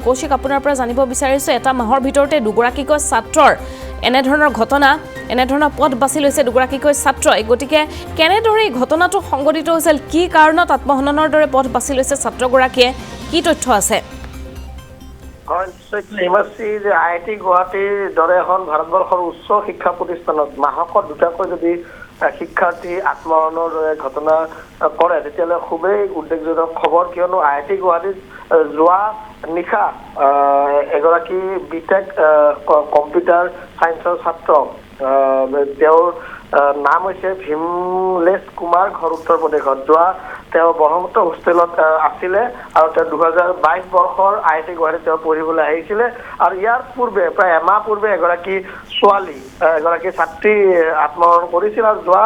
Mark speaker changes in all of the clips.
Speaker 1: কৌশিক আপোনাৰ পৰা জানিব বিচাৰিছোঁ এটা মাহৰ ভিতৰতে দুগৰাকীকৈ ছাত্ৰৰ এনেধৰণৰ ঘটনা এনেধৰণৰ পথ বাছি লৈছে দুগৰাকীকৈ ছাত্ৰই গতিকে কেনেদৰে এই ঘটনাটো সংঘটিত হৈছিল কি কাৰণত আত্মহননৰ দৰে পথ বাছি লৈছে ছাত্ৰগৰাকীয়ে কি তথ্য আছে
Speaker 2: যে IIT গুৱাহাটীৰ দৰে এখন ভাৰতবৰ্ষৰ উচ্চ শিক্ষা প্ৰতিষ্ঠানত মাহকত দুটাকৈ যদি শিক্ষাৰ্থী আত্মহননৰ দৰে ঘটনা কৰে তেতিয়াহ'লে খুবেই উদ্বেগজনক খবৰ কিয়নো IIT গুৱাহাটীত যোৱা নিশা এগৰাকী বিটেক কম্পিউটাৰ চায়েন্সৰ ছাত্ৰ তেওঁৰ নাম হৈছে ভীমলেশ কুমাৰ ঘৰ উত্তৰ প্ৰদেশত যোৱা তেওঁ ব্ৰহ্মপুত্ৰ হোষ্টেলত আছিলে আৰু তেওঁ 2022 বৰ্ষৰ IIT গুৱাহাটীত তেওঁ পঢ়িবলৈ আহিছিলে আৰু ইয়াৰ পূৰ্বে প্ৰায় এমাহ পূৰ্বে এগৰাকী ছোৱালী এগৰাকী ছাত্ৰী আত্মহৰণ কৰিছিল আৰু যোৱা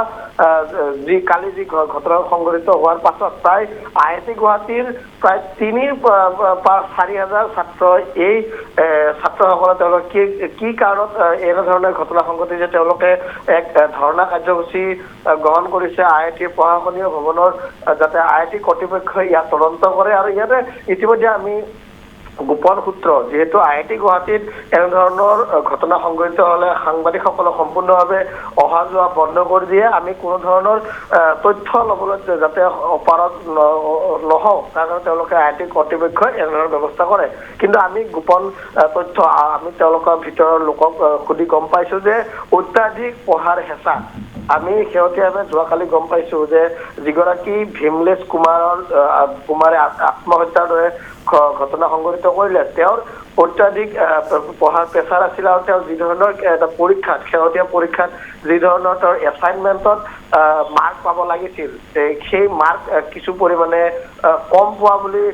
Speaker 2: কালি যি ঘটনা সংঘটিত হোৱাৰ পাছত প্ৰায় IIT গুৱাহাটীৰ প্ৰায় 3,000-4,000 ছাত্ৰই এই ছাত্ৰসকলে তেওঁলোকে কি কাৰণত এনেধৰণৰ ঘটনা সংঘটিছে তেওঁলোকে এক ধৰ্ণা কাৰ্যসূচী গ্ৰহণ কৰিছে IITৰ প্ৰশাসনীয় ভৱনৰ যাতে IIT কৰ্তৃপক্ষই ইয়াত তদন্ত কৰে আৰু ইয়াতে ইতিমধ্যে আমি গোপন সূত্ৰ যেহেতু IIT গুৱাহাটীত এনেধৰণৰ ঘটনা সংঘটিত হ'লে সাংবাদিকসকলক সম্পূৰ্ণভাৱে অহা যোৱা বন্ধ কৰি দিয়ে আমি কোনো ধৰণৰ তথ্য ল'বলৈ যাতে অপাৰত নহওক তাৰ কাৰণে তেওঁলোকে IIT কৰ্তৃপক্ষই এনেধৰণৰ ব্যৱস্থা কৰে কিন্তু আমি গোপন তথ্য আমি তেওঁলোকৰ ভিতৰৰ লোকক সুধি গম পাইছোঁ যে অত্যাধিক পঢ়াৰ হেঁচা আমি শেহতীয়াভাৱে যোৱাকালি গম পাইছোঁ যে যিগৰাকী ভীমলেশ কুমাৰে আত্মহত্যাৰ দৰে ঘটনা সংঘটিত কৰিলে তেওঁৰ অত্যাধিক পঢ়াৰ প্ৰেছাৰ আছিল আৰু তেওঁ যি ধৰণৰ এটা পৰীক্ষাত শেহতীয়া পৰীক্ষাত যি ধৰণৰ তেওঁৰ এছাইনমেণ্টত মাৰ্ক পাব লাগিছিল সেই মাৰ্ক কিছু পৰিমাণে কম পোৱা বুলি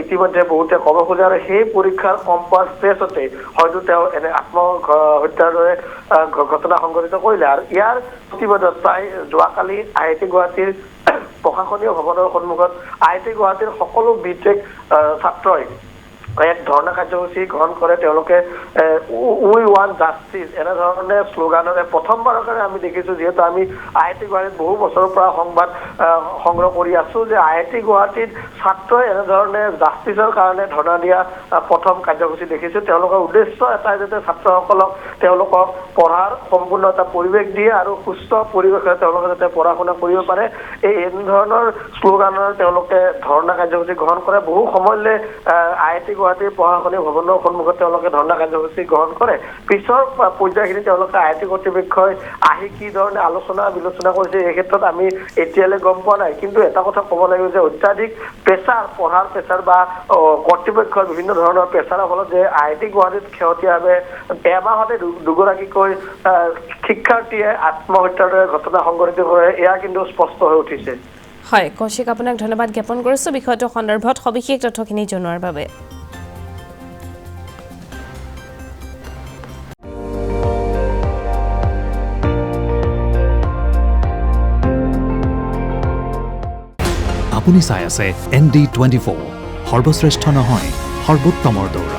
Speaker 2: ইতিমধ্যে বহুতে ক'ব খোজে আৰু সেই পৰীক্ষাৰ কম পোৱাৰ ষ্ট্ৰেছতে হয়তো তেওঁ এনে আত্মহত্যাৰ দৰে ঘটনা সংঘটিত কৰিলে আৰু ইয়াৰ প্ৰতিবাদত প্ৰায় যোৱাকালি IIT গুৱাহাটীৰ প্ৰশাসনীয় ভৱনৰ সন্মুখত IIT গুৱাহাটীৰ সকলো বিটেক ছাত্ৰই এক ধৰ্ণা কাৰ্যসূচী গ্ৰহণ কৰে তেওঁলোকে উই ওৱান জাষ্টিচ এনেধৰণে শ্লোগানেৰে প্ৰথমবাৰৰ কাৰণে আমি দেখিছোঁ যিহেতু আমি IIT গুৱাহাটীত বহু বছৰৰ পৰা সংবাদ সংগ্ৰহ কৰি আছোঁ যে IIT গুৱাহাটীত ছাত্ৰই এনেধৰণে জাষ্টিচৰ কাৰণে ধৰ্ণা দিয়া প্ৰথম কাৰ্যসূচী দেখিছোঁ তেওঁলোকৰ উদ্দেশ্য এটাই যাতে ছাত্ৰসকলক তেওঁলোকক পঢ়াৰ সম্পূৰ্ণ এটা পৰিৱেশ দিয়ে আৰু সুস্থ পৰিৱেশে তেওঁলোকে যাতে পঢ়া শুনা কৰিব পাৰে এনেধৰণৰ শ্লোগানৰ তেওঁলোকে ধৰ্ণা কাৰ্যসূচী গ্ৰহণ কৰে বহু সময়লৈ IIT গুৱাহাটীৰ প্ৰশাসনীয় ভৱনৰ সন্মুখত তেওঁলোকে ধৰ্ণা কাৰ্যসূচী গ্ৰহণ কৰে পিছৰ পৰ্যায়খিনি তেওঁলোকে IIT কৰ্তৃপক্ষই আহি কি ধৰণে আলোচনা বিলোচনা কৰিছে এই ক্ষেত্ৰত আমি এতিয়ালৈ গম পোৱা নাই কিন্তু এটা কথা ক'ব লাগিব যে অত্যাধিক প্ৰেছাৰ পঢ়াৰ প্ৰেছাৰ বা কৰ্তৃপক্ষৰ বিভিন্ন ধৰণৰ প্ৰেছাৰৰ ফলত যে IIT গুৱাহাটীত শেহতীয়াভাৱে এমাহতে দুগৰাকীকৈ শিক্ষাৰ্থীয়ে আত্মহত্যাৰ দৰে ঘটনা সংঘটিত কৰে এয়া কিন্তু স্পষ্ট হৈ উঠিছে
Speaker 1: হয় কৌশিক আপোনাক ধন্যবাদ জ্ঞাপন কৰিছোঁ বিষয়টো সন্দৰ্ভত সবিশেষ তথ্যখিনি জনোৱাৰ বাবে
Speaker 3: আপুনি চাই আছে ND24 সৰ্বশ্ৰেষ্ঠ নহয় সৰ্বোত্তমৰ দৌৰ